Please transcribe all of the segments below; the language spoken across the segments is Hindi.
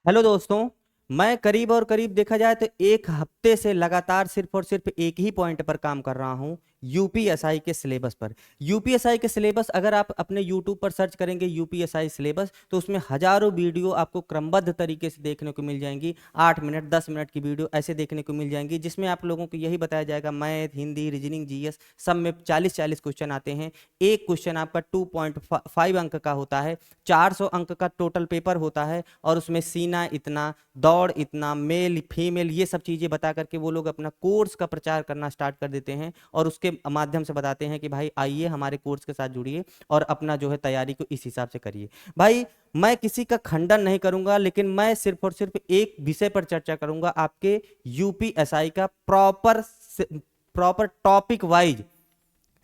हेलो दोस्तों। मैं करीब और करीब देखा जाए तो एक हफ्ते से लगातार सिर्फ और सिर्फ एक ही पॉइंट पर काम कर रहा हूं, यूपीएसआई के सिलेबस पर। यूपीएसआई के सिलेबस अगर आप अपने यूट्यूब पर सर्च करेंगे यूपीएसआई सिलेबस, तो उसमें हजारों वीडियो आपको क्रमबद्ध तरीके से देखने को मिल जाएंगी। 8 मिनट 10 मिनट की वीडियो ऐसे देखने को मिल जाएंगी, जिसमें आप लोगों को यही बताया जाएगा मैथ, हिंदी, रीजनिंग, जीएस सब में 40-40 क्वेश्चन आते हैं। एक क्वेश्चन आपका 2.5 अंक का होता है। 400 अंक का टोटल पेपर होता है, और उसमें सीना इतना, दौड़ इतना, मेल फीमेल ये सब चीजें बता करके वो लोग अपना कोर्स का प्रचार करना स्टार्ट कर देते हैं, और उसके माध्यम से बताते हैं कि भाई आइए हमारे कोर्स के साथ जुड़िए और अपना जो है तैयारी को इस हिसाब से करिए। भाई मैं किसी का खंडन नहीं करूंगा, लेकिन मैं सिर्फ और सिर्फ एक विषय पर चर्चा करूंगा, आपके यूपीएसआई का प्रॉपर टॉपिक वाइज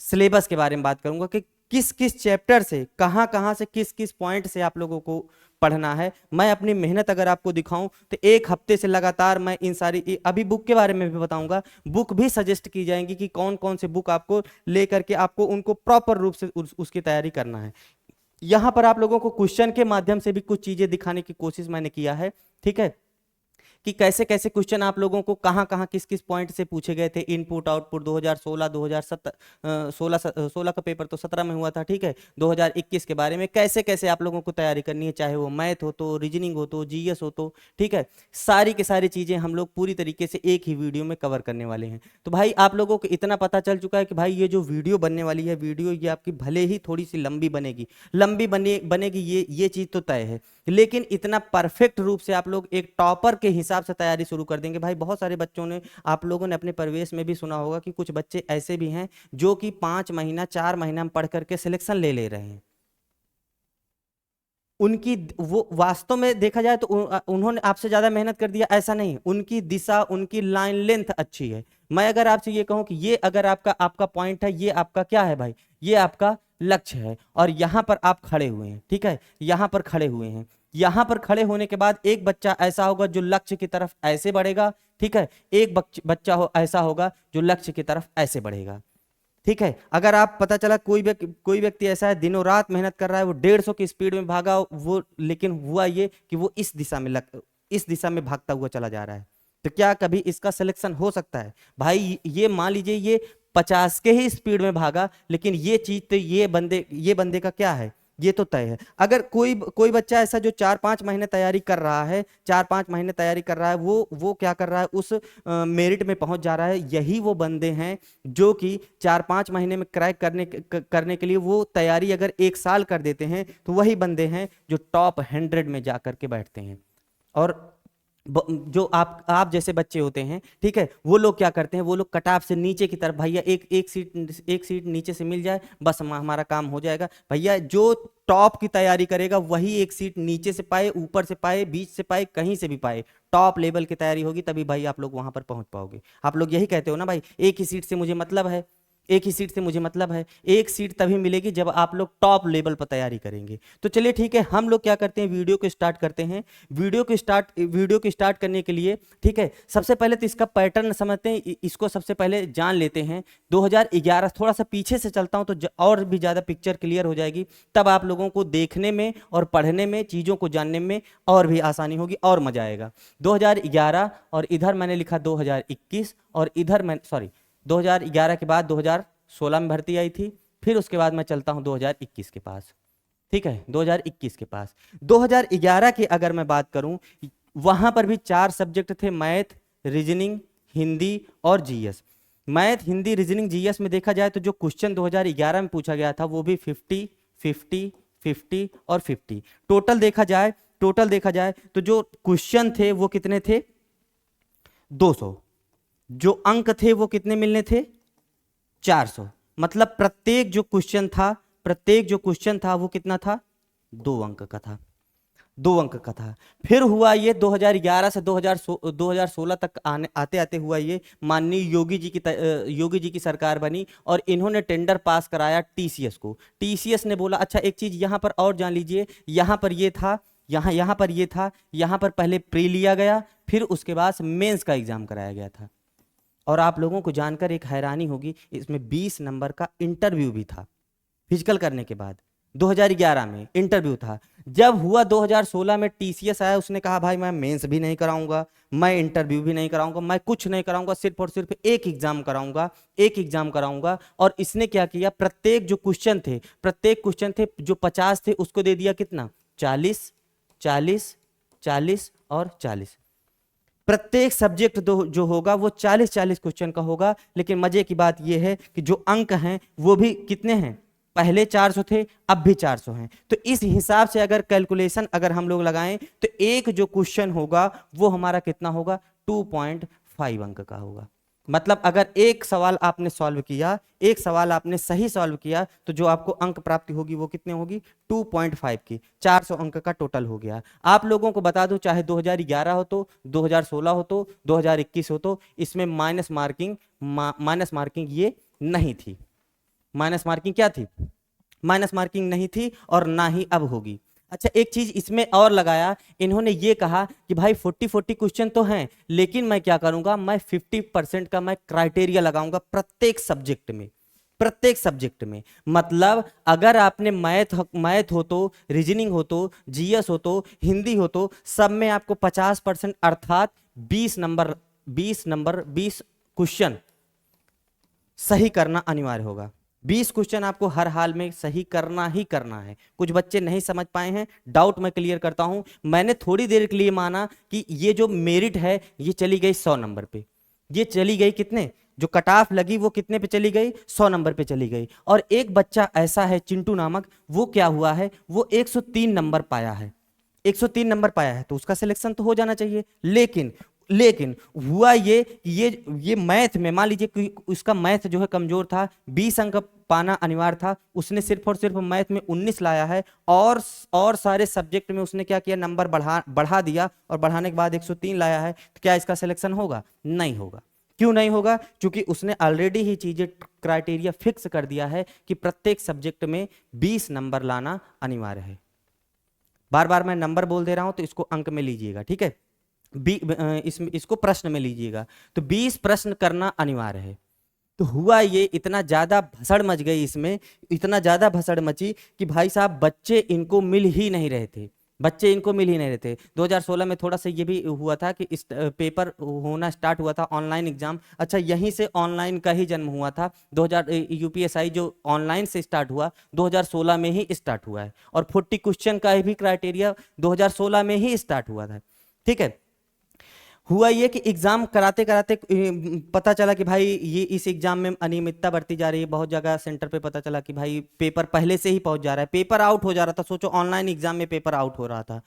सिलेबस के बारे में बात करूंगा कि किस किस चैप्टर से कहां कहां से किस किस पॉइंट से आप लोगों को पढ़ना है। मैं अपनी मेहनत अगर आपको दिखाऊं तो एक हफ्ते से लगातार मैं इन सारी, अभी बुक के बारे में भी बताऊंगा, बुक भी सजेस्ट की जाएंगी कि कौन कौन से बुक आपको लेकर के आपको उनको प्रॉपर रूप से उसकी तैयारी करना है। यहां पर आप लोगों को क्वेश्चन के माध्यम से भी कुछ चीजें दिखाने की कोशिश मैंने किया है, ठीक है, कि कैसे कैसे क्वेश्चन आप लोगों को कहां कहां किस किस पॉइंट से पूछे गए थे। इनपुट आउटपुट 2016 2017 16 का पेपर तो 17 में हुआ था, ठीक है। 2021 के बारे में कैसे कैसे आप लोगों को तैयारी करनी है, चाहे वो मैथ हो तो, रीजनिंग हो तो, जीएस हो तो, ठीक है। सारी की सारी चीजें हम लोग पूरी तरीके से एक ही वीडियो में कवर करने वाले हैं। तो भाई आप लोगों को इतना पता चल चुका है कि भाई ये जो वीडियो बनने वाली है, वीडियो ये आपकी भले ही थोड़ी सी लंबी बनेगी, बनेगी, ये चीज तो तय है, लेकिन इतना परफेक्ट रूप से आप लोग एक टॉपर के हिसाब से तैयारी शुरू कर देंगे। भाई बहुत सारे बच्चों ने, आप लोगों ने अपने परिवेश में भी सुना होगा कि कुछ बच्चे ऐसे भी हैं जो कि 5 महीना 4 महीना में पढ़ करके सिलेक्शन ले ले रहे हैं। उनकी वो वास्तव में देखा जाए तो उन्होंने आपसे ज्यादा मेहनत कर दिया ऐसा नहीं, उनकी दिशा, उनकी लाइन लेंथ अच्छी है। मैं अगर आपसे ये कहूं कि ये अगर आपका आपका पॉइंट है, ये आपका क्या है भाई, ये आपका लक्ष्य है, और यहां पर आप खड़े हुए हैं, ठीक है, यहां पर खड़े हुए हैं। यहां पर खड़े होने के बाद एक बच्चा ऐसा होगा जो लक्ष्य की तरफ ऐसे बढ़ेगा, ठीक है, एक बच्चा ऐसा होगा जो लक्ष्य की तरफ ऐसे बढ़ेगा, ठीक है। अगर आप पता चला कोई व्यक्ति ऐसा है दिनों रात मेहनत कर रहा है, वो 150 की स्पीड में भागा वो, लेकिन हुआ ये कि वो इस दिशा में भागता हुआ चला जा रहा है, तो क्या कभी इसका सिलेक्शन हो सकता है? भाई ये मान लीजिए ये 50 के ही स्पीड में भागा, लेकिन ये चीज तो ये बंदे का क्या है, ये तो तय है। अगर कोई कोई बच्चा ऐसा जो 4-5 महीने तैयारी कर रहा है, 4-5 महीने तैयारी कर रहा है, वो क्या कर रहा है, उस मेरिट में पहुंच जा रहा है, यही वो बंदे हैं जो कि 4-5 महीने में क्रैक करने के लिए वो तैयारी अगर 1 साल कर देते हैं, तो वही बंदे हैं जो टॉप 100 में जा करके बैठते हैं। और जो आप जैसे बच्चे होते हैं, ठीक है, वो लोग क्या करते हैं, वो लोग कटाव से नीचे की तरफ, भैया एक सीट नीचे से मिल जाए बस हमारा काम हो जाएगा। भैया जो टॉप की तैयारी करेगा वही एक सीट नीचे से पाए, ऊपर से पाए, बीच से पाए, कहीं से भी पाए, टॉप लेवल की तैयारी होगी तभी भाई आप लोग वहां पर पहुंच पाओगे। आप लोग यही कहते हो ना भाई, एक ही सीट से मुझे मतलब है, एक ही सीट से मुझे मतलब है। एक सीट तभी मिलेगी जब आप लोग टॉप लेवल पर तैयारी करेंगे। तो चलिए ठीक है, हम लोग क्या करते हैं, वीडियो को स्टार्ट करते हैं। वीडियो को स्टार्ट करने के लिए, ठीक है, सबसे पहले तो इसका पैटर्न समझते हैं, इसको सबसे पहले जान लेते हैं। 2011 थोड़ा सा पीछे से चलता हूं तो और भी ज्यादा पिक्चर क्लियर हो जाएगी, तब आप लोगों को देखने में और पढ़ने में, चीजों को जानने में और भी आसानी होगी और मजा आएगा। 2011 और इधर मैंने लिखा 2021, और इधर मैं सॉरी 2011 के बाद 2016 में भर्ती आई थी, फिर उसके बाद मैं चलता हूं 2021 के पास, ठीक है, 2021 के पास। 2011 की अगर मैं बात करूं, वहां पर भी 4 सब्जेक्ट थे, मैथ, रीजनिंग, हिंदी और GS. Math, Hindi, reasoning, GS में देखा जाए तो जो क्वेश्चन 2011 में पूछा गया था वो भी 50 50 50 और 50। टोटल देखा जाए तो जो क्वेश्चन थे वो कितने थे, 200। जो अंक थे वो कितने मिलने थे, 400। मतलब प्रत्येक जो क्वेश्चन था वो कितना था, 2 अंक का था, 2 अंक का था। फिर हुआ ये 2011 से 2016 तक आते आते हुआ ये, माननीय योगी जी की सरकार बनी और इन्होंने टेंडर पास कराया टीसीएस को। टीसीएस ने बोला अच्छा एक चीज यहां पर और जान लीजिए, यहां पर ये था, यहां पर ये था, यहां पर पहले प्री लिया गया, फिर उसके बाद मेंस का एग्जाम कराया गया था। और आप लोगों को जानकर एक हैरानी होगी, इसमें 20 नंबर का इंटरव्यू भी था। फिजिकल करने के बाद 2011 में इंटरव्यू था। जब हुआ 2016 में टीसीएस आया, उसने कहा भाई मैं मेंस भी नहीं कराऊंगा, मैं इंटरव्यू भी नहीं कराऊंगा, मैं कुछ नहीं कराऊंगा, सिर्फ और सिर्फ एक एग्जाम कराऊंगा, एक एग्जाम कराऊंगा। और इसने क्या किया, प्रत्येक जो क्वेश्चन थे, प्रत्येक क्वेश्चन थे जो 50 थे, उसको दे दिया कितना, 40, 40, 40 और 40। प्रत्येक सब्जेक्ट जो होगा वो 40-40 क्वेश्चन का होगा। लेकिन मजे की बात यह है कि जो अंक हैं वो भी कितने हैं, पहले 400 थे, अब भी 400 हैं। तो इस हिसाब से अगर कैलकुलेशन अगर हम लोग लगाएं तो एक जो क्वेश्चन होगा वो हमारा कितना होगा, 2.5 अंक का होगा। मतलब अगर एक सवाल आपने सॉल्व किया, एक सवाल आपने सही सॉल्व किया, तो जो आपको अंक प्राप्ति होगी वो कितने होगी, 2.5 की, 400 अंक का टोटल हो गया। आप लोगों को बता दूं, चाहे 2011 हो तो, 2016 हो तो, 2021 हो तो, इसमें माइनस मार्किंग ये नहीं थी। माइनस मार्किंग क्या थी, माइनस मार्किंग नहीं थी और ना ही अब होगी। अच्छा, एक चीज इसमें और लगाया, इन्होंने ये कहा कि भाई 40 क्वेश्चन तो हैं, लेकिन मैं क्या करूंगा, मैं 50% का मैं क्राइटेरिया लगाऊंगा प्रत्येक सब्जेक्ट में, प्रत्येक सब्जेक्ट में। मतलब अगर आपने मैथ हो तो, रीजनिंग हो तो, जीएस हो तो, हिंदी हो तो, सब में आपको 50% अर्थात 20 क्वेश्चन सही करना अनिवार्य होगा। 20 क्वेश्चन आपको हर हाल में सही करना ही करना है। कुछ बच्चे नहीं समझ पाए हैं, डाउट मैं क्लियर करता हूं। मैंने थोड़ी देर के लिए माना कि ये जो मेरिट है ये चली गई 100 नंबर पे, ये चली गई कितने, जो कट ऑफ लगी वो कितने पे चली गई, 100 नंबर पे चली गई। और एक बच्चा ऐसा है चिंटू नामक, वो क्या हुआ है, वो 103 नंबर पाया है, 103 नंबर पाया है, तो उसका सिलेक्शन तो हो जाना चाहिए। लेकिन हुआ ये कि ये मैथ में मान लीजिए कि उसका मैथ जो है कमजोर था, 20 अंक पाना अनिवार्य था, उसने सिर्फ और सिर्फ मैथ में 19 लाया है, और सारे सब्जेक्ट में उसने क्या किया, नंबर बढ़ा दिया, और बढ़ाने के बाद 103 लाया है। तो क्या इसका सिलेक्शन होगा, नहीं होगा। क्यों नहीं होगा, क्योंकि उसने ऑलरेडी ही चीजें क्राइटेरिया फिक्स कर दिया है कि प्रत्येक सब्जेक्ट में 20 नंबर लाना अनिवार्य है। बार बार मैं नंबर बोल दे रहा हूं तो इसको अंक में लीजिएगा, ठीक है, इसको प्रश्न में लीजिएगा। तो 20 प्रश्न करना अनिवार्य है। तो हुआ ये, इतना ज्यादा भसड़ मच गई इसमें, इतना ज्यादा भसड़ मची कि भाई साहब बच्चे इनको मिल ही नहीं रहे थे, बच्चे इनको मिल ही नहीं रहे थे। 2016 में थोड़ा सा ये भी हुआ था कि इस पेपर होना स्टार्ट हुआ था, ऑनलाइन एग्जाम। अच्छा, यहीं से ऑनलाइन का ही जन्म हुआ था। 2000 यूपीएसआई जो ऑनलाइन से स्टार्ट हुआ 2016 में ही स्टार्ट हुआ है, और 40 क्वेश्चन का भी क्राइटेरिया 2016 में ही स्टार्ट हुआ था, ठीक है। हुआ ये कि एग्जाम कराते कराते पता चला कि भाई ये इस एग्जाम में अनियमितता बढ़ती जा रही है। बहुत जगह सेंटर पे पता चला कि भाई पेपर पहले से ही पहुंच जा रहा है, पेपर आउट हो जा रहा था। सोचो, ऑनलाइन एग्जाम में पेपर आउट हो रहा था।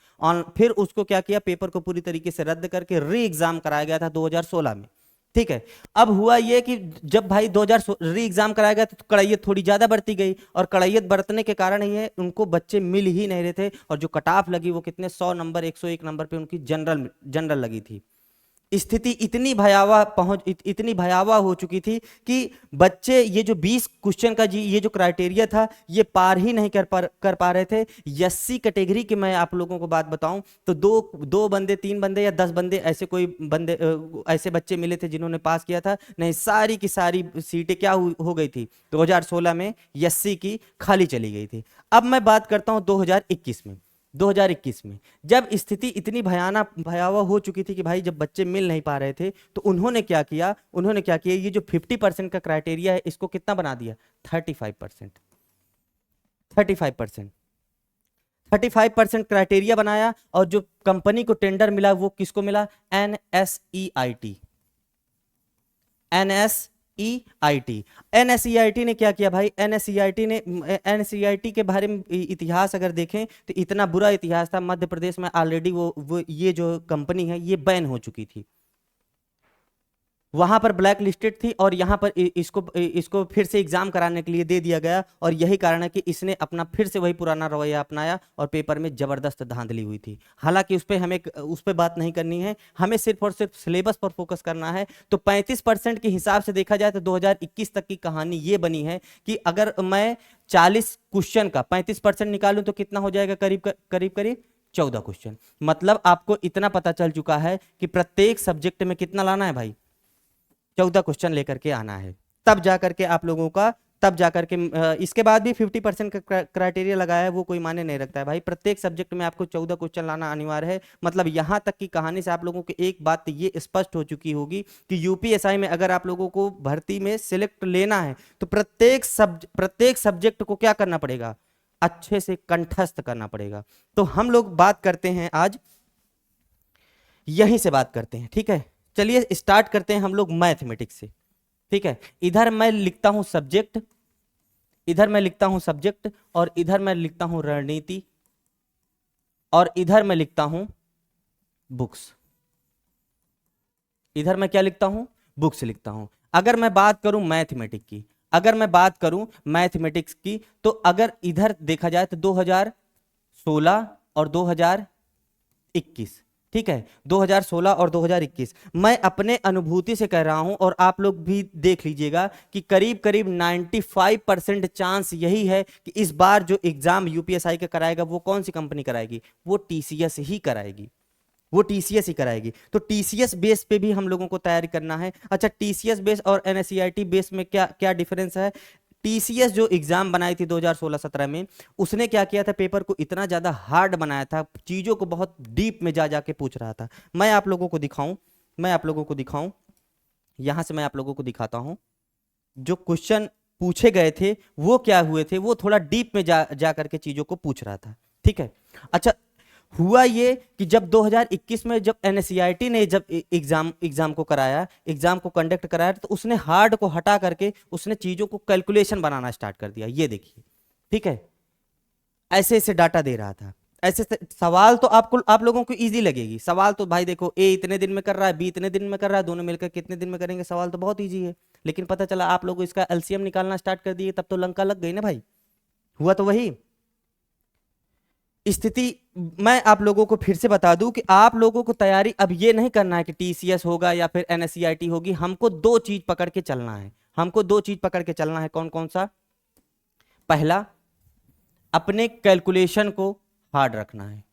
फिर उसको क्या किया, पेपर को पूरी तरीके से रद्द करके री एग्जाम कराया गया था 2016 में, ठीक है। अब हुआ ये कि जब भाई 2000 री एग्जाम कराया गया तो कड़ाइयत थोड़ी ज्यादा बढ़ती गई, और कड़ाइयत बढ़ने के कारण ये उनको बच्चे मिल ही नहीं रहे थे। और जो कट ऑफ लगी वो कितने, 100 नंबर, 101 नंबर पे उनकी जनरल लगी थी। स्थिति इतनी भयावह हो चुकी थी कि बच्चे ये जो 20 क्वेश्चन का ये जो क्राइटेरिया था ये पार ही नहीं कर पा रहे थे। एससी कैटेगरी की मैं आप लोगों को बात बताऊं तो दो बंदे, 3 बंदे या 10 बंदे ऐसे कोई बंदे ऐसे बच्चे मिले थे जिन्होंने पास किया था। नहीं, सारी की सारी सीटें क्या हो गई थी, 2016 में एससी की खाली चली गई थी। अब मैं बात करता हूं 2021 में। 2021 में जब स्थिति इतनी भयावह हो चुकी थी कि भाई जब बच्चे मिल नहीं पा रहे थे, तो उन्होंने क्या किया, ये जो 50% का क्राइटेरिया है इसको कितना बना दिया, 35%। 35% 35% क्राइटेरिया बनाया, और जो कंपनी को टेंडर मिला वो किसको मिला, NSEIT। एनएसईआईटी ने क्या किया भाई, एनएसईआईटी के बारे में इतिहास अगर देखें तो इतना बुरा इतिहास था। मध्य प्रदेश में ऑलरेडी वो ये जो कंपनी है ये बैन हो चुकी थी, वहां पर ब्लैक लिस्टेड थी, और यहां पर इसको फिर से एग्जाम कराने के लिए दे दिया गया। और यही कारण है कि इसने अपना फिर से वही पुराना रवैया अपनाया, और पेपर में जबरदस्त धांधली हुई थी। हालांकि उस पर बात नहीं करनी है, हमें सिर्फ और सिर्फ सिलेबस पर फोकस करना है। तो 35% के हिसाब से देखा जाए तो 2021 तक की कहानी ये बनी है कि अगर मैं 40 क्वेश्चन का 35% निकालूं तो कितना हो जाएगा, करीब करीब 14 क्वेश्चन। मतलब आपको इतना पता चल चुका है कि प्रत्येक सब्जेक्ट में कितना लाना है भाई, 14 क्वेश्चन लेकर के आना है, तब जा करके आप लोगों का तब जाकर के इसके बाद भी 50% का क्राइटेरिया लगाया है, वो कोई मायने नहीं रखता है भाई। प्रत्येक सब्जेक्ट में आपको 14 क्वेश्चन लाना अनिवार्य है। मतलब यहाँ तक की कहानी से आप लोगों को एक बात तो ये स्पष्ट हो चुकी होगी कि यूपीएसआई में अगर आप लोगों को भर्ती में सिलेक्ट लेना है तो प्रत्येक सब्जेक्ट को क्या करना पड़ेगा, अच्छे से कंठस्थ करना पड़ेगा। तो हम लोग बात करते हैं आज, यहीं से बात करते हैं, ठीक है। चलिए स्टार्ट करते हैं हम लोग मैथमेटिक्स से, ठीक है। इधर मैं लिखता हूं सब्जेक्ट, इधर मैं लिखता हूं सब्जेक्ट, और इधर मैं लिखता हूं रणनीति, और इधर मैं लिखता हूं बुक्स। इधर मैं क्या लिखता हूं, बुक्स लिखता हूं। अगर मैं बात करूं मैथमेटिक्स की, अगर मैं बात करूं मैथमेटिक्स की, तो अगर इधर देखा जाए तो 2016 और 2021, ठीक है, 2016 और 2021 मैं अपने अनुभूति से कह रहा हूं, और आप लोग भी देख लीजिएगा कि करीब करीब 95% चांस यही है कि इस बार जो एग्जाम यूपीएसआई का कराएगा वो कौन सी कंपनी कराएगी, वो टीसीएस ही कराएगी, वो टीसीएस ही कराएगी। तो टीसीएस बेस पे भी हम लोगों को तैयारी करना है। अच्छा, टीसीएस बेस और एनएसईआरटी बेस में क्या क्या डिफरेंस है। टीसीएस जो एग्जाम बनाई थी 2016-17 में, उसने क्या किया था, पेपर को इतना ज्यादा हार्ड बनाया था, चीजों को बहुत डीप में जा जाके पूछ रहा था। मैं आप लोगों को दिखाऊं, मैं आप लोगों को दिखाऊं, यहां से मैं आप लोगों को दिखाता हूं जो क्वेश्चन पूछे गए थे वो क्या हुए थे, वो थोड़ा डीप में जा करके चीजों को पूछ रहा था, ठीक है। अच्छा, हुआ ये कि जब 2021 में जब एनएसईआरटी ने जब एग्जाम को कराया, एग्जाम को कंडक्ट कराया, तो उसने हार्ड को हटा करके उसने चीजों को कैलकुलेशन बनाना स्टार्ट कर दिया। ये देखिए, ठीक है, ऐसे ऐसे डाटा दे रहा था, ऐसे सवाल तो आप लोगों को इजी लगेगी। सवाल तो भाई देखो, ए इतने दिन में कर रहा है, बी इतने दिन में कर रहा है, दोनों मिलकर कितने दिन में करेंगे, सवाल तो बहुत इजी है। लेकिन पता चला आप लोग इसका एलसीएम निकालना स्टार्ट कर दिए, तब तो लंका लग गई ना भाई। हुआ तो वही स्थिति। मैं आप लोगों को फिर से बता दूं कि आप लोगों को तैयारी अब ये नहीं करना है कि टीसीएस होगा या फिर एनएसईआरटी होगी। हमको दो चीज पकड़ के चलना है, हमको दो चीज पकड़ के चलना है। कौन कौन सा? पहला, अपने कैलकुलेशन को हार्ड रखना है,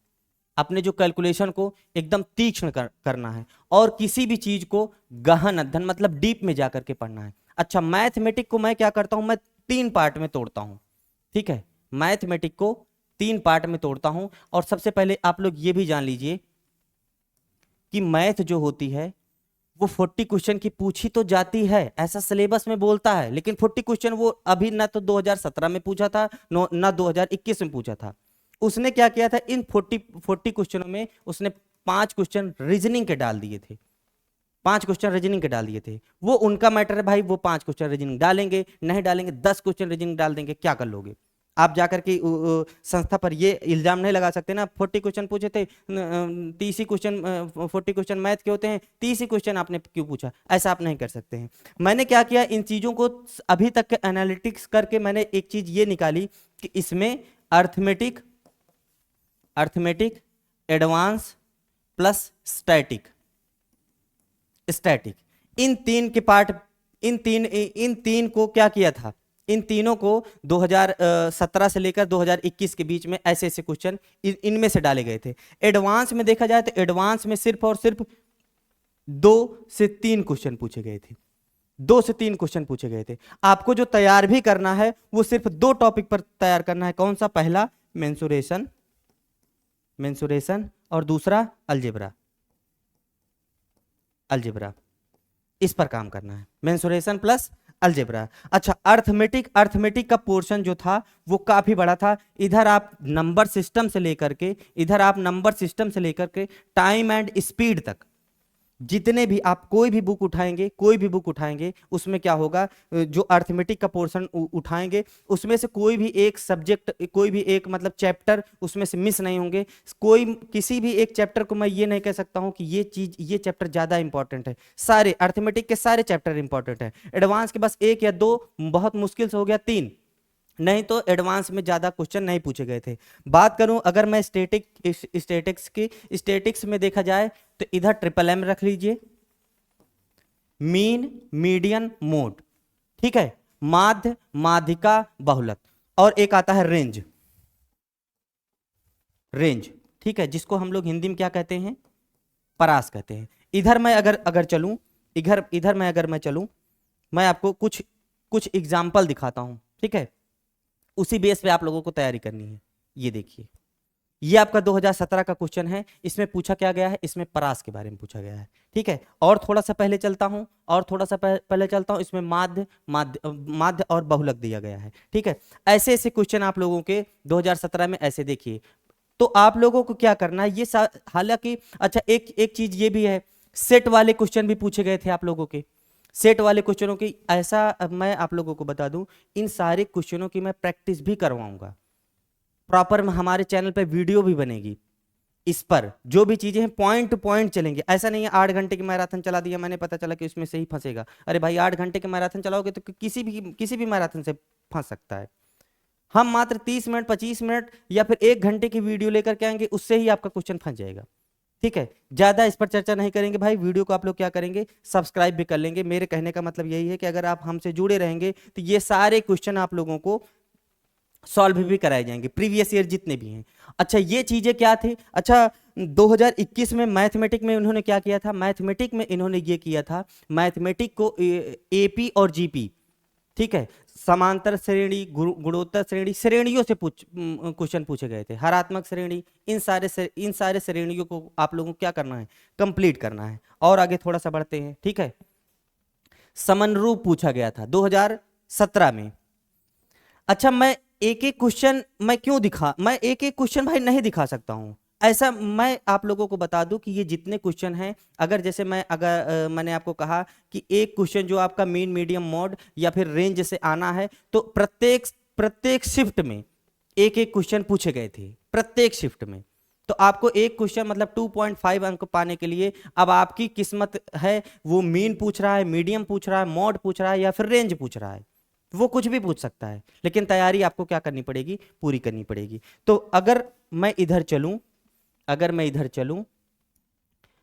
अपने जो कैलकुलेशन को एकदम तीक्ष्ण करना है, और किसी भी चीज को गहन अध्ययन मतलब डीप में जाकर के पढ़ना है। अच्छा, मैथमेटिक को मैं क्या करता हूं, मैं 3 पार्ट में तोड़ता हूं, ठीक है। मैथमेटिक को 3 पार्ट में तोड़ता हूं। और सबसे पहले आप लोग ये भी जान लीजिए कि मैथ जो होती है वो 40 क्वेश्चन की पूछी तो जाती है, ऐसा सिलेबस में बोलता है, लेकिन 40 क्वेश्चन वो अभी ना तो 2017 में पूछा था ना 2021 में पूछा था। उसने क्या किया था, इन 40 क्वेश्चनों में उसने 5 क्वेश्चन रीजनिंग के डाल दिए थे, 5 क्वेश्चन रीजनिंग के डाल दिए थे। वो उनका मैटर है भाई, वो 5 क्वेश्चन रीजनिंग डालेंगे, नहीं डालेंगे 10 क्वेश्चन रीजनिंग डाल देंगे, क्या कर लोगे आप? जाकर के संस्था पर ये इल्जाम नहीं लगा सकते ना, 40 क्वेश्चन पूछे थे, 30 ही क्वेश्चन 40 क्वेश्चन मैथ के होते हैं, 30 ही क्वेश्चन आपने क्यों पूछा, ऐसा आप नहीं कर सकते हैं। मैंने क्या किया, इन चीजों को अभी तक के एनालिटिक्स करके मैंने एक चीज ये निकाली कि इसमें अर्थमेटिक, एडवांस प्लस स्टैटिक, इन तीन के पार्ट, इन तीन को क्या किया था, इन तीनों को 2017 से लेकर 2021 के बीच में ऐसे ऐसे क्वेश्चन इनमें से डाले गए थे। एडवांस में देखा जाए तो एडवांस में सिर्फ और सिर्फ 2 से 3 क्वेश्चन पूछे गए थे, 2 से 3 क्वेश्चन पूछे गए थे। आपको जो तैयार भी करना है वो सिर्फ 2 टॉपिक पर तैयार करना है। कौन सा? पहला मेंसुरेशन और दूसरा अलजेब्रा, इस पर काम करना है, मेंसुरेशन प्लस अलजेब्रा। अच्छा, अर्थमेटिक का पोर्शन जो था वो काफी बड़ा था। इधर आप नंबर सिस्टम से लेकर के टाइम एंड स्पीड तक जितने भी आप कोई भी बुक उठाएंगे उसमें क्या होगा, जो अर्थमेटिक का पोर्शन उठाएंगे उसमें से कोई भी एक सब्जेक्ट, कोई भी एक मतलब चैप्टर उसमें से मिस नहीं होंगे। किसी भी एक चैप्टर को मैं ये नहीं कह सकता हूं कि ये चैप्टर ज्यादा इंपॉर्टेंट है, सारे अर्थमेटिक के सारे चैप्टर इंपॉर्टेंट है। एडवांस के बस 1 या 2 बहुत मुश्किल से हो गया, 3 नहीं तो एडवांस में ज्यादा क्वेश्चन नहीं पूछे गए थे। बात करूं अगर मैं स्टैटिक्स में देखा जाए तो इधर ट्रिपल एम रख लीजिए, मीन, मीडियन, मोड, ठीक है, माध्य, माध्यिका, बहुलक, और एक आता है रेंज, ठीक है, जिसको हम लोग हिंदी में क्या कहते हैं, परास कहते हैं। इधर मैं अगर चलूं, इधर मैं अगर मैं चलूं, मैं आपको कुछ कुछ एग्जाम्पल दिखाता हूं, ठीक है, उसी बेस पे आप लोगों को तैयारी करनी है। ये देखिए, ये आपका 2017 का क्वेश्चन है। इसमें पूछा क्या गया है, इसमें परास के बारे में पूछा गया है, ठीक है। और थोड़ा सा पहले चलता हूं, और थोड़ा सा पहले चलता हूं, इसमें माध्य माध्य माध्य और बहुलक दिया गया है, ठीक है। ऐसे ऐसे क्वेश्चन आप लोगों के 2017 में ऐसे देखिए। तो आप लोगों को क्या करना है, ये हालांकि अच्छा, एक एक चीज ये भी है, सेट वाले क्वेश्चन भी पूछे गए थे आप लोगों के। सेट वाले क्वेश्चनों की ऐसा, अब मैं आप लोगों को बता दूं, इन सारे क्वेश्चनों की मैं प्रैक्टिस भी करवाऊंगा प्रॉपर। हमारे चैनल पे वीडियो भी बनेगी इस पर, जो भी चीजें हैं पॉइंट टू पॉइंट चलेंगे। ऐसा नहीं है 8 घंटे की मैराथन चला दिया मैंने, पता चला कि उसमें से ही फंसेगा। अरे भाई 8 घंटे की मैराथन चलाओगे तो किसी भी मैराथन से फंस सकता है। हम मात्र 30 मिनट 25 मिनट या फिर 1 घंटे की वीडियो लेकर के आएंगे, उससे ही आपका क्वेश्चन फंस जाएगा, ठीक है। ज्यादा इस पर चर्चा नहीं करेंगे भाई। वीडियो को आप लोग क्या करेंगे, सब्सक्राइब भी कर लेंगे। मेरे कहने का मतलब यही है कि अगर आप हमसे जुड़े रहेंगे तो ये सारे क्वेश्चन आप लोगों को सॉल्व भी कराए जाएंगे, प्रीवियस ईयर जितने भी हैं। अच्छा, ये चीजें क्या थी, अच्छा 2021 में मैथमेटिक में उन्होंने क्या किया था, मैथमेटिक में इन्होंने ये किया था, मैथमेटिक को एपी और जीपी, ठीक है, समांतर श्रेणी, गुणोत्तर श्रेणी, श्रेणियों से क्वेश्चन पूछे गए थे, हरात्मक श्रेणी, इन सारे श्रेणियों को आप लोगों को क्या करना है, कंप्लीट करना है। और आगे थोड़ा सा बढ़ते हैं, ठीक है। समनरूप पूछा गया था 2017 में। अच्छा, मैं एक एक क्वेश्चन मैं एक एक क्वेश्चन भाई नहीं दिखा सकता हूं। ऐसा मैं आप लोगों को बता दूं कि ये जितने क्वेश्चन हैं, अगर जैसे मैंने आपको कहा कि एक क्वेश्चन जो आपका मीन मीडियम मॉड या फिर रेंज से आना है, तो प्रत्येक प्रत्येक शिफ्ट में एक एक क्वेश्चन पूछे गए थे, प्रत्येक शिफ्ट में। तो आपको एक क्वेश्चन मतलब 2.5 अंक पाने के लिए अब आपकी किस्मत है, वो मीन पूछ रहा है, मीडियम पूछ रहा है, मॉड पूछ रहा है या फिर रेंज पूछ रहा है, वो कुछ भी पूछ सकता है, लेकिन तैयारी आपको क्या करनी पड़ेगी, पूरी करनी पड़ेगी। तो अगर मैं इधर चलूं,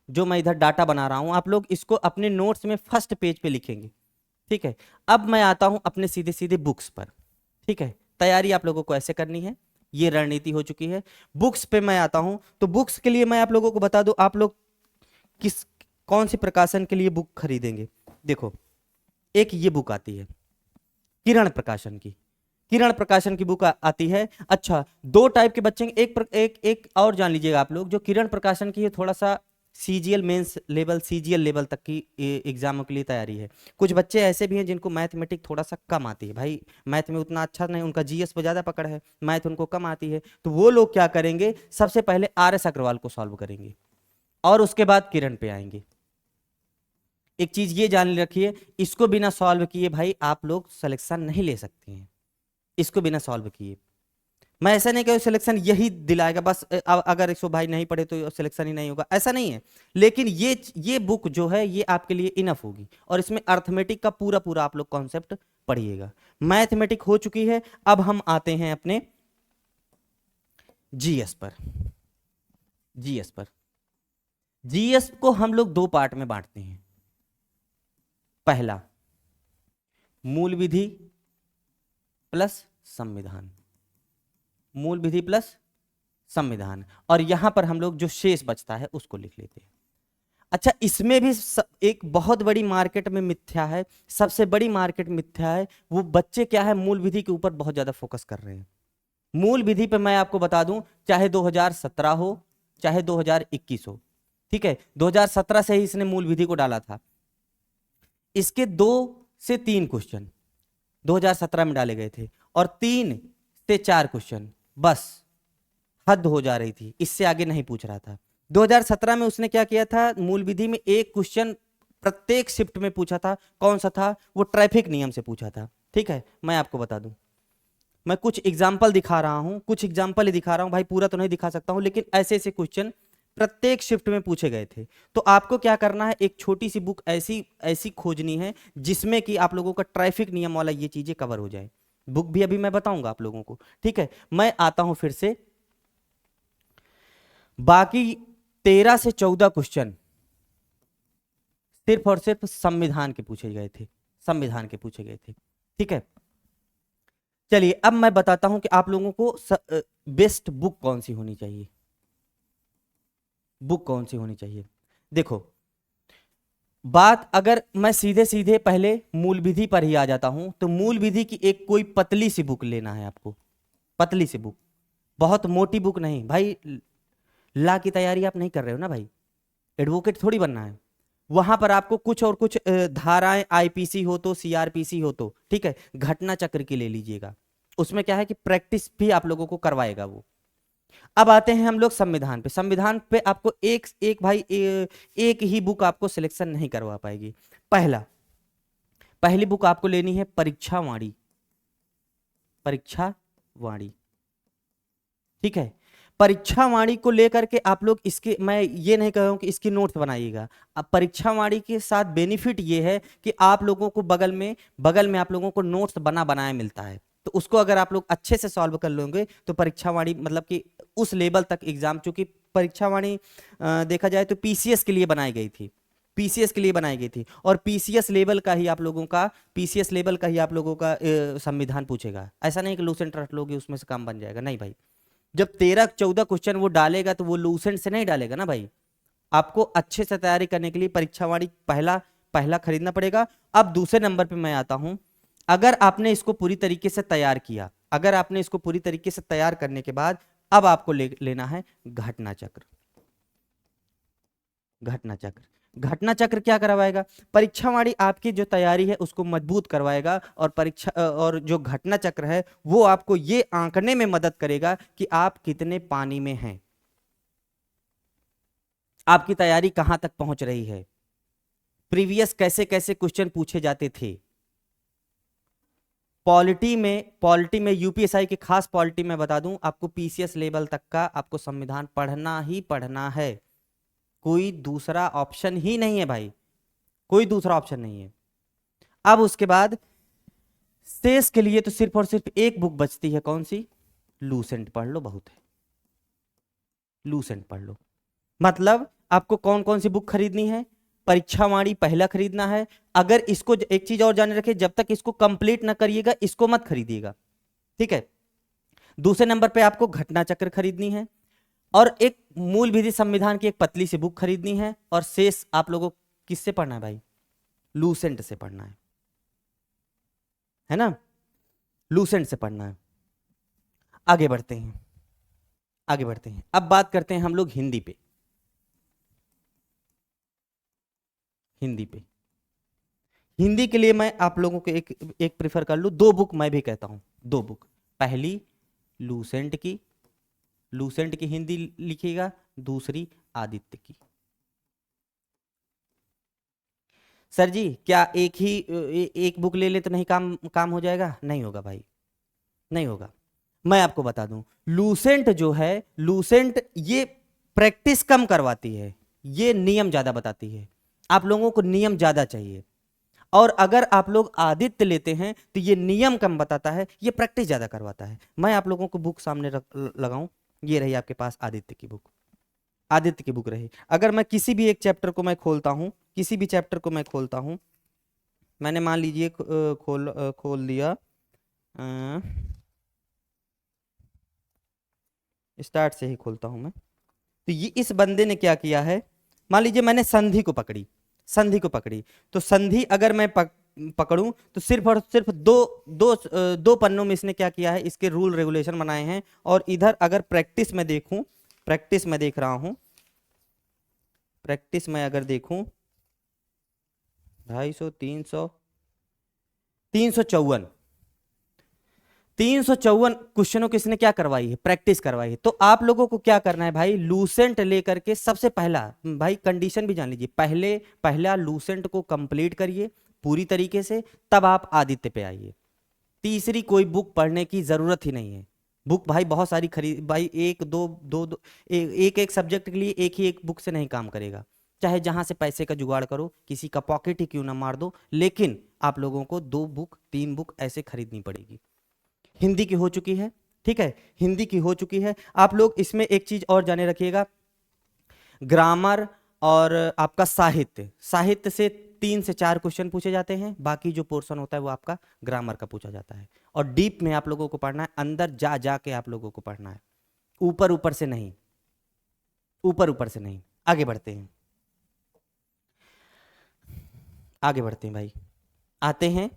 जो मैं इधर डाटा बना रहा हूं, आप लोग इसको अपने नोट्स में फर्स्ट पेज पे लिखेंगे, ठीक है। अब मैं आता हूं अपने सीधे सीधे बुक्स पर, ठीक है। तैयारी आप लोगों को ऐसे करनी है, ये रणनीति हो चुकी है। बुक्स पे मैं आता हूं, तो बुक्स के लिए मैं आप लोगों को बता दूं, आप लोग कौन से प्रकाशन के लिए बुक खरीदेंगे। देखो, एक ये बुक आती है किरण प्रकाशन की बुक आती है। अच्छा, दो टाइप के बच्चे, एक और जान लीजिएगा आप लोग, जो किरण प्रकाशन की है, थोड़ा सा CGL mains level, CGL level तक की एग्जामों के लिए तैयारी है। कुछ बच्चे ऐसे भी हैं जिनको मैथमेटिक थोड़ा सा कम आती है, भाई मैथ में उतना अच्छा नहीं, उनका जीएस पर ज्यादा पकड़ है, मैथ उनको कम आती है। तो वो लोग क्या करेंगे, सबसे पहले आर.एस. अग्रवाल को सॉल्व करेंगे और उसके बाद किरण पे आएंगे। एक चीज ये जान रखिए, इसको बिना सॉल्व किए भाई आप लोग सिलेक्शन नहीं ले सकते हैं, इसको बिना सॉल्व किए। मैं ऐसा नहीं कहूँ सिलेक्शन यही दिलाएगा बस, अगर इसको भाई नहीं पढ़े तो सिलेक्शन ही नहीं होगा, ऐसा नहीं है। लेकिन ये बुक जो है ये आपके लिए इनफ होगी, और इसमें अर्थमेटिक का पूरा पूरा आप लोग कॉन्सेप्ट पढ़िएगा। मैथमेटिक हो चुकी है, अब हम आते हैं अपने जीएस पर। जीएस को हम लोग दो पार्ट में बांटते हैं। पहला, मूल विधि प्लस संविधान, मूल विधि प्लस संविधान, और यहां पर हम लोग जो शेष बचता है उसको लिख लेते हैं। अच्छा, इसमें भी एक बहुत बड़ी मार्केट में मिथ्या है, सबसे बड़ी मार्केट मिथ्या है, वो बच्चे क्या है, मूल विधि के ऊपर बहुत ज्यादा फोकस कर रहे हैं। मूल विधि पे मैं आपको बता दूं, चाहे 2017 हो चाहे 2021 हो, ठीक है, 2017 से ही इसने मूल विधि को डाला था। इसके 2 से 3 क्वेश्चन 2017 में डाले गए थे, और 3 से 4 क्वेश्चन, बस हद हो जा रही थी, इससे आगे नहीं पूछ रहा था। 2017 में उसने क्या किया था, मूल विधि में एक क्वेश्चन प्रत्येक शिफ्ट में पूछा था। कौन सा था वो, ट्रैफिक नियम से पूछा था, ठीक है। मैं आपको बता दूं, मैं कुछ एग्जाम्पल दिखा रहा हूं, कुछ एग्जाम्पल ही दिखा रहा हूं भाई, पूरा तो नहीं दिखा सकता हूं, लेकिन ऐसे ऐसे क्वेश्चन प्रत्येक शिफ्ट में पूछे गए थे। तो आपको क्या करना है, एक छोटी सी बुक ऐसी ऐसी खोजनी है जिसमें कि आप लोगों का ट्रैफिक नियम वाला ये चीजें कवर हो जाए। बुक भी अभी मैं बताऊंगा आप लोगों को, ठीक है। मैं आता हूं फिर से, बाकी 13 से 14 क्वेश्चन सिर्फ और सिर्फ संविधान के पूछे गए थे, संविधान के पूछे गए थे, ठीक है। चलिए अब मैं बताता हूं कि आप लोगों को बेस्ट बुक कौन सी होनी चाहिए, बुक कौन सी होनी चाहिए। देखो, बात अगर मैं सीधे सीधे पहले मूल विधि पर ही आ जाता हूं, तो मूल विधि की एक कोई पतली सी बुक लेना है आपको, पतली सी बुक, बहुत मोटी बुक नहीं भाई। ला की तैयारी आप नहीं कर रहे हो ना भाई, एडवोकेट थोड़ी बनना है। वहां पर आपको कुछ और कुछ धाराएं आईपीसी हो तो सीआरपीसी हो तो ठीक है, घटना चक्र की ले लीजिएगा। उसमें क्या है कि प्रैक्टिस भी आप लोगों को करवाएगा वो। अब आते हैं हम लोग संविधान पे। संविधान पे आपको एक एक भाई एक ही बुक आपको सिलेक्शन नहीं करवा पाएगी। पहली बुक आपको लेनी है परीक्षा वाणी, परीक्षा वाणी, ठीक है। परीक्षा वाणी को लेकर के आप लोग इसके, मैं ये नहीं कह रहा हूं कि इसकी नोट्स बनाइएगा। अब परीक्षा वाणी के साथ बेनिफिट ये है कि आप लोगों को बगल में आप लोगों को नोट्स बना बनाया मिलता है, तो उसको अगर आप लोग अच्छे से सॉल्व कर लोगे तो परीक्षा वाणी मतलब कि उस लेवल तक एग्जाम, चूंकि परीक्षा वाणी देखा जाए तो पीसीएस के लिए बनाई गई थी, पीसीएस के लिए बनाई गई थी, और पीसीएस लेवल का ही आप लोगों का, पीसीएस लेवल का ही आप लोगों का संविधान पूछेगा। ऐसा नहीं कि लूसेंट रट लोगे उसमें से काम बन जाएगा, नहीं भाई। जब 13-14 क्वेश्चन वो डालेगा तो वो लूसेंट से नहीं डालेगा ना भाई। आपको अच्छे से तैयारी करने के लिए परीक्षा वाणी पहला पहला खरीदना पड़ेगा। अब दूसरे नंबर पे मैं आता हूं, अगर आपने इसको पूरी तरीके से तैयार किया, अगर आपने इसको पूरी तरीके से तैयार करने के बाद अब आपको लेना है घटना चक्र। घटना चक्र, घटना चक्र क्या करवाएगा? परीक्षा वाणी आपकी जो तैयारी है उसको मजबूत करवाएगा, और और जो घटना चक्र है वो आपको ये आंकने में मदद करेगा कि आप कितने पानी में हैं, आपकी तैयारी कहां तक पहुंच रही है, प्रीवियस कैसे कैसे क्वेश्चन पूछे जाते थे। पॉलिटी में यूपीएसआई की खास पॉलिटी में बता दूं आपको, पीसीएस लेवल तक का आपको संविधान पढ़ना ही पढ़ना है, कोई दूसरा ऑप्शन ही नहीं है भाई, कोई दूसरा ऑप्शन नहीं है। अब उसके बाद शेष के लिए तो सिर्फ और सिर्फ एक बुक बचती है, कौन सी? लूसेंट पढ़ लो, बहुत है, लूसेंट पढ़ लो। मतलब आपको कौन कौन सी बुक खरीदनी है? परीक्षा वाणी पहला खरीदना है। अगर इसको एक चीज और जाने रखे, जब तक इसको कंप्लीट ना करिएगा इसको मत खरीदिएगा, ठीक है। दूसरे नंबर पे आपको घटना चक्र खरीदनी है, और एक मूल विधि संविधान की एक पतली सी बुक खरीदनी है, और शेष आप लोगों को किससे पढ़ना है भाई? लूसेंट से पढ़ना है ना, लूसेंट से पढ़ना है। आगे बढ़ते हैं, आगे बढ़ते हैं। अब बात करते हैं हम लोग हिंदी पे, हिंदी पे। हिंदी के लिए मैं आप लोगों को एक एक प्रिफर कर लूं, दो बुक मैं भी कहता हूं, दो बुक। पहली लूसेंट की, लूसेंट की हिंदी लिखिएगा, दूसरी आदित्य की। सर जी क्या एक ही एक बुक ले ले तो नहीं काम काम हो जाएगा? नहीं होगा भाई, नहीं होगा। मैं आपको बता दूं, लूसेंट जो है, लूसेंट ये प्रैक्टिस कम करवाती है, ये नियम ज्यादा बताती है, आप लोगों को नियम ज्यादा चाहिए। और अगर आप लोग आदित्य लेते हैं तो ये नियम कम बताता है, ये प्रैक्टिस ज्यादा करवाता है। मैं आप लोगों को बुक सामने लगाऊं, ये रही आपके पास आदित्य की बुक, आदित्य की बुक रही। अगर मैं किसी भी एक चैप्टर को मैं खोलता हूं, किसी भी चैप्टर को मैं खोलता हूं, मैंने मान लीजिए खोल दिया, स्टार्ट से ही खोलता हूं मैं, तो ये इस बंदे ने क्या किया है, मान लीजिए मैंने संधि को पकड़ी, संधि को पकड़ी, तो संधि अगर मैं पकड़ूं तो सिर्फ और सिर्फ दो पन्नों में इसने क्या किया है, इसके रूल रेगुलेशन बनाए हैं। और इधर अगर प्रैक्टिस में देखूं, प्रैक्टिस में देख रहा हूं, प्रैक्टिस में अगर देखूं 250, 300, 354, 354 क्वेश्चनों की इसने क्या करवाई है, प्रैक्टिस करवाई है। तो आप लोगों को क्या करना है भाई, लूसेंट लेकर के सबसे पहला, भाई कंडीशन भी जान लीजिए, पहला लूसेंट को कंप्लीट करिए पूरी तरीके से, तब आप आदित्य पे आइए। तीसरी कोई बुक पढ़ने की जरूरत ही नहीं है। बुक भाई बहुत सारी खरीद, भाई एक दो दो, दो एक एक सब्जेक्ट के लिए एक ही एक बुक से नहीं काम करेगा, चाहे जहां से पैसे का जुगाड़ करो, किसी का पॉकेट ही क्यों ना मार दो, लेकिन आप लोगों को 2 बुक 3 बुक ऐसे खरीदनी पड़ेगी। हिंदी की हो चुकी है, ठीक है, हिंदी की हो चुकी है। आप लोग इसमें एक चीज और जाने रखिएगा, ग्रामर और आपका साहित्य, साहित्य से 3 से 4 क्वेश्चन पूछे जाते हैं, बाकी जो पोर्शन होता है वो आपका ग्रामर का पूछा जाता है। और डीप में आप लोगों को पढ़ना है, अंदर जा जा के आप लोगों को पढ़ना है, ऊपर ऊपर से नहीं, ऊपर ऊपर से नहीं। आगे बढ़ते हैं, आगे बढ़ते हैं भाई, आते हैं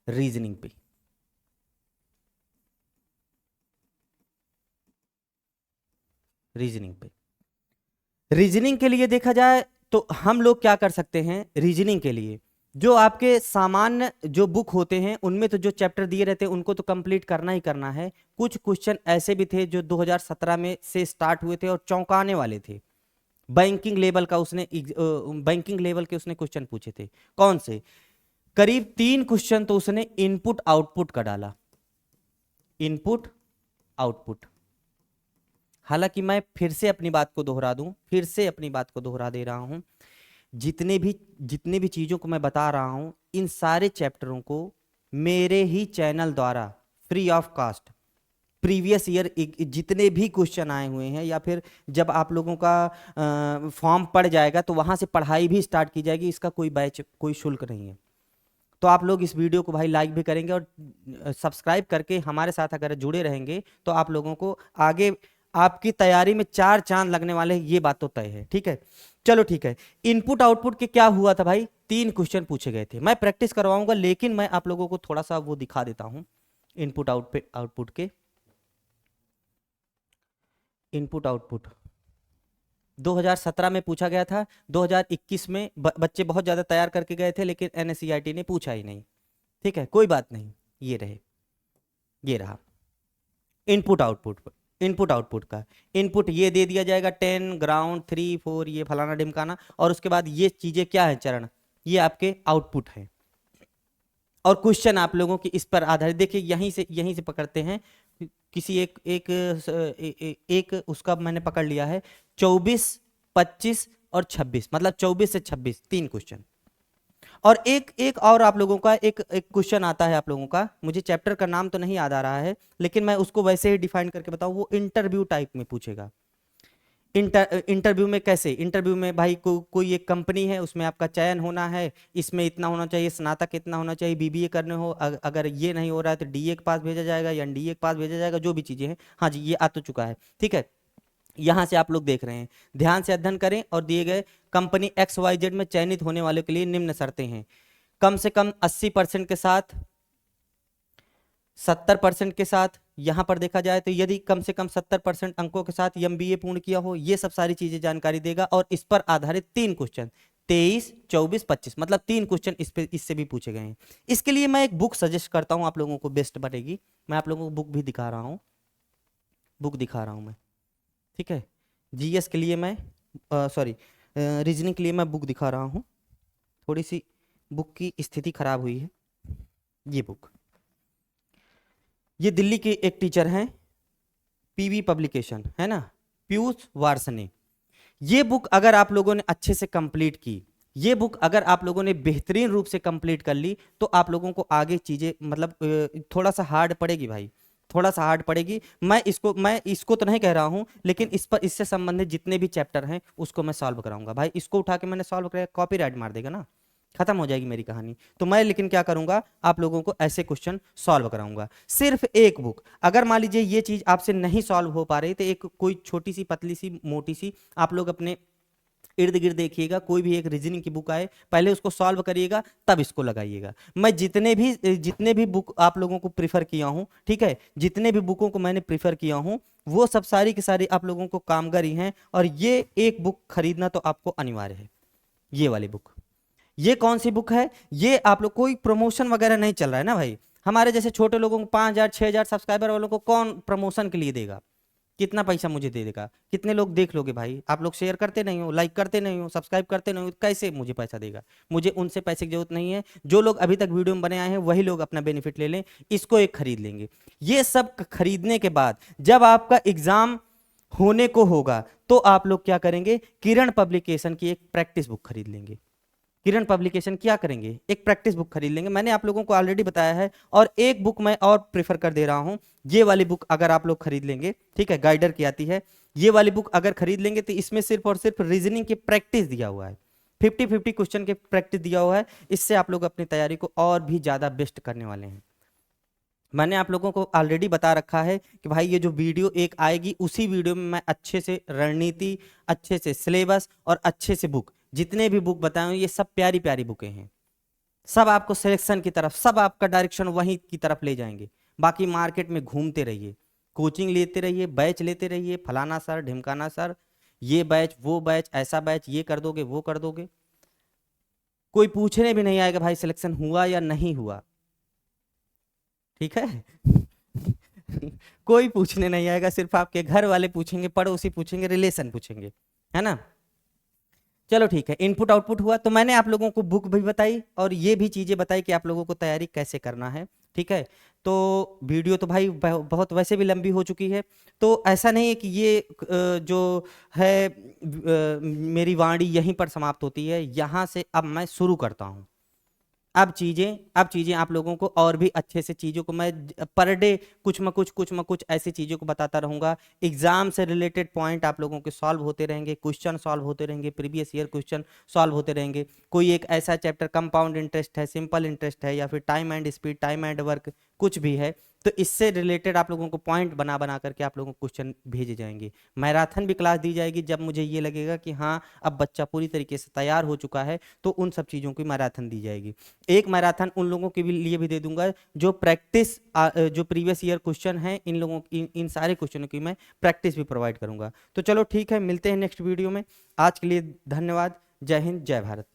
रीजनिंग पे। रीजनिंग पे, रीजनिंग के लिए देखा जाए तो हम लोग क्या कर सकते हैं रीजनिंग के लिए, जो आपके सामान्य जो बुक होते हैं उनमें तो जो चैप्टर दिए रहते हैं उनको तो कंप्लीट करना ही करना है। कुछ क्वेश्चन ऐसे भी थे जो 2017 में से स्टार्ट हुए थे और चौंकाने वाले थे। बैंकिंग लेवल का उसने बैंकिंग लेवल के उसने क्वेश्चन पूछे थे। कौन से? करीब 3 क्वेश्चन तो उसने इनपुट आउटपुट का डाला, इनपुट आउटपुट। हालांकि मैं फिर से अपनी बात को दोहरा दूं, फिर से अपनी बात को दोहरा दे रहा हूं, जितने भी चीजों को मैं बता रहा हूं इन सारे चैप्टरों को मेरे ही चैनल द्वारा free of cost previous year जितने भी क्वेश्चन आए हुए हैं, या फिर जब आप लोगों का फॉर्म पड़ जाएगा तो वहां से पढ़ाई भी स्टार्ट की जाएगी। इसका कोई बैच, कोई शुल्क नहीं है। तो आप लोग इस वीडियो को भाई लाइक भी करेंगे और सब्सक्राइब करके हमारे साथ अगर जुड़े रहेंगे तो आप लोगों को आगे आपकी तैयारी में 4 चांद लगने वाले हैं, ये बात तो तय है। ठीक है, चलो ठीक है। इनपुट आउटपुट के क्या हुआ था भाई? 3 क्वेश्चन पूछे गए थे। मैं प्रैक्टिस करवाऊंगा लेकिन मैं आप लोगों को थोड़ा सा वो दिखा देता हूं। इनपुट आउटपुट के इनपुट आउटपुट 2017 में पूछा गया था। 2021 में बच्चे बहुत ज्यादा तैयार करके गए थे लेकिन एनएसईआरटी ने पूछा ही नहीं। ठीक है, कोई बात नहीं, ये रहे, ये रहा इनपुट आउटपुट। इनपुट आउटपुट का इनपुट ये दे दिया जाएगा 10 ग्राउंड 3 4 ये फलाना ढिमकाना, और उसके बाद ये चीजें क्या है चरण, ये आपके आउटपुट है। और क्वेश्चन आप लोगों की इस पर आधारित, देखिए यहीं से पकड़ते हैं। किसी एक उसका मैंने पकड़ लिया है 24 25 और 26, मतलब 24 से 26 3 क्वेश्चन। और एक और आप लोगों का एक क्वेश्चन आता है आप लोगों का, मुझे चैप्टर का नाम तो नहीं याद आ रहा है लेकिन मैं उसको वैसे ही डिफाइन करके बताऊं। वो इंटरव्यू टाइप में पूछेगा। इंटरव्यू में कैसे? इंटरव्यू में भाई कोई एक कंपनी है, उसमें आपका चयन होना है, इसमें इतना होना चाहिए, स्नातक इतना होना चाहिए, बीबीए करने हो, अगर ये नहीं हो रहा है तो डीए के पास भेजा जाएगा या एनडीए के पास भेजा जाएगा, जो भी चीजें हैं। हाँ जी, ये आ तो चुका है। ठीक है, यहां से आप लोग देख रहे हैं, ध्यान से अध्ययन करें। और दिए गए कंपनी XYZ में चयनित होने वालों के लिए निम्न शर्तें हैं। कम से कम 80% के साथ, 70% के साथ, यहां पर देखा जाए तो यदि कम से कम 70% अंकों के साथ एमबीए पूर्ण किया हो, ये सब सारी चीजें जानकारी देगा। और इस पर आधारित 3 क्वेश्चन 23 24 25, मतलब 3 क्वेश्चन इससे भी पूछे गए हैं। इसके लिए मैं एक बुक सजेस्ट करता हूं, आप लोगों को बेस्ट बनेगी। मैं आप लोगों को बुक भी दिखा रहा हूं, बुक दिखा रहा हूं मैं। ठीक है, जीएस के लिए मैं सॉरी रीजनिंग के लिए मैं बुक दिखा रहा हूं। थोड़ी सी बुक की स्थिति खराब हुई है। ये बुक, ये दिल्ली के एक टीचर हैं, पीवी पब्लिकेशन है ना, पीयूष वार्ष्णेय। ये बुक अगर आप लोगों ने अच्छे से कंप्लीट की, ये बुक अगर आप लोगों ने बेहतरीन रूप से कंप्लीट कर ली तो आप लोगों को आगे चीजें मतलब थोड़ा सा हार्ड पड़ेगी भाई, थोड़ा सा हार्ड पड़ेगी। मैं इसको तो नहीं कह रहा हूं, लेकिन इस पर इससे संबंधित जितने भी चैप्टर हैं उसको मैं सॉल्व कराऊंगा भाई। इसको उठा के मैंने सॉल्व कराया, कॉपीराइट मार देगा ना, खत्म हो जाएगी मेरी कहानी। तो मैं लेकिन क्या करूंगा, आप लोगों को ऐसे क्वेश्चन सॉल्व कराऊंगा। सिर्फ एक बुक, अगर मान लीजिए ये चीज आपसे नहीं सॉल्व हो पा रही तो एक कोई छोटी सी पतली सी मोटी सी आप लोग अपने इर्द गिर्द देखिएगा, कोई भी एक रीजनिंग की बुक आए, पहले उसको सॉल्व करिएगा तब इसको लगाइएगा। मैं जितने भी बुक आप लोगों को प्रिफर किया हूं, ठीक है, जितने भी बुकों को मैंने प्रिफर किया हूं वो सब सारी की सारी आप लोगों को कामगार ही हैं। और ये एक बुक खरीदना तो आपको अनिवार्य है, ये वाली बुक। ये कौन सी बुक है? ये आप लोग, कोई प्रमोशन वगैरह नहीं चल रहा है ना भाई। हमारे जैसे छोटे लोगों को 5000 6000 सब्सक्राइबर वालों को कौन प्रमोशन के लिए देगा? कितना पैसा मुझे दे देगा? कितने लोग देख लोगे भाई? आप लोग शेयर करते नहीं हो, लाइक करते नहीं हो, सब्सक्राइब करते नहीं हो, कैसे मुझे पैसा देगा? मुझे उनसे पैसे की जरूरत नहीं है। जो लोग अभी तक वीडियो में बने आए हैं वही लोग अपना बेनिफिट ले लें, इसको एक खरीद लेंगे। ये सब खरीदने के बाद जब आपका एग्जाम होने को होगा तो आप लोग क्या करेंगे, किरण पब्लिकेशन की एक प्रैक्टिस बुक खरीद लेंगे। किरण पब्लिकेशन क्या करेंगे, एक प्रैक्टिस बुक खरीद लेंगे। मैंने आप लोगों को ऑलरेडी बताया है। और एक बुक मैं और प्रेफर कर दे रहा हूं, ये वाली बुक अगर आप लोग खरीद लेंगे, ठीक है, गाइडर की आती है, ये वाली बुक अगर खरीद लेंगे तो इसमें सिर्फ और सिर्फ रीजनिंग की प्रैक्टिस दिया हुआ है, 50-50 क्वेश्चन के प्रैक्टिस दिया हुआ है। इससे आप लोग अपनी तैयारी को और भी ज्यादा बेस्ट करने वाले हैं। मैंने आप लोगों को ऑलरेडी बता रखा है कि भाई ये जो वीडियो एक आएगी उसी वीडियो में मैं अच्छे से रणनीति, अच्छे से सिलेबस और अच्छे से बुक, जितने भी बुक बताए हूं, ये सब प्यारी प्यारी बुकें हैं, सब आपको सिलेक्शन की तरफ, सब आपका डायरेक्शन वहीं की तरफ ले जाएंगे। बाकी मार्केट में घूमते रहिए, कोचिंग लेते रहिए, बैच लेते रहिए, फलाना सर ढिमकाना सर, ये बैच वो बैच, ऐसा बैच, ये कर दोगे वो कर दोगे, कोई पूछने भी नहीं आएगा भाई सिलेक्शन हुआ या नहीं हुआ, ठीक है। कोई पूछने नहीं आएगा, सिर्फ आपके घर वाले पूछेंगे, पड़ोसी पूछेंगे, रिलेशन पूछेंगे, है ना। चलो ठीक है, इनपुट आउटपुट हुआ, तो मैंने आप लोगों को बुक भी बताई और ये भी चीजें बताई कि आप लोगों को तैयारी कैसे करना है, ठीक है। तो वीडियो तो भाई बहुत वैसे भी लंबी हो चुकी है, तो ऐसा नहीं है कि ये जो है मेरी वाणी यहीं पर समाप्त होती है, यहाँ से अब मैं शुरू करता हूँ। अब चीजें आप लोगों को और भी अच्छे से चीजों को मैं पर डे कुछ न कुछ ऐसी चीजों को बताता रहूंगा। एग्जाम से रिलेटेड पॉइंट आप लोगों के सॉल्व होते रहेंगे, क्वेश्चन सॉल्व होते रहेंगे, प्रीवियस ईयर क्वेश्चन सॉल्व होते रहेंगे। कोई एक ऐसा चैप्टर कंपाउंड इंटरेस्ट है, सिंपल इंटरेस्ट है, या फिर time and speed, time and work, कुछ भी है, तो इससे रिलेटेड आप लोगों को पॉइंट बना बना करके आप लोगों को क्वेश्चन भेजे जाएंगे। मैराथन भी क्लास दी जाएगी जब मुझे ये लगेगा कि हाँ अब बच्चा पूरी तरीके से तैयार हो चुका है, तो उन सब चीज़ों की मैराथन दी जाएगी। एक मैराथन उन लोगों के लिए भी दे दूंगा जो प्रैक्टिस, जो प्रीवियस ईयर क्वेश्चन है, इन लोगों इन सारे क्वेश्चनों की मैं प्रैक्टिस भी प्रोवाइड करूंगा। तो चलो ठीक है, मिलते हैं नेक्स्ट वीडियो में। आज के लिए धन्यवाद। जय हिंद, जय भारत।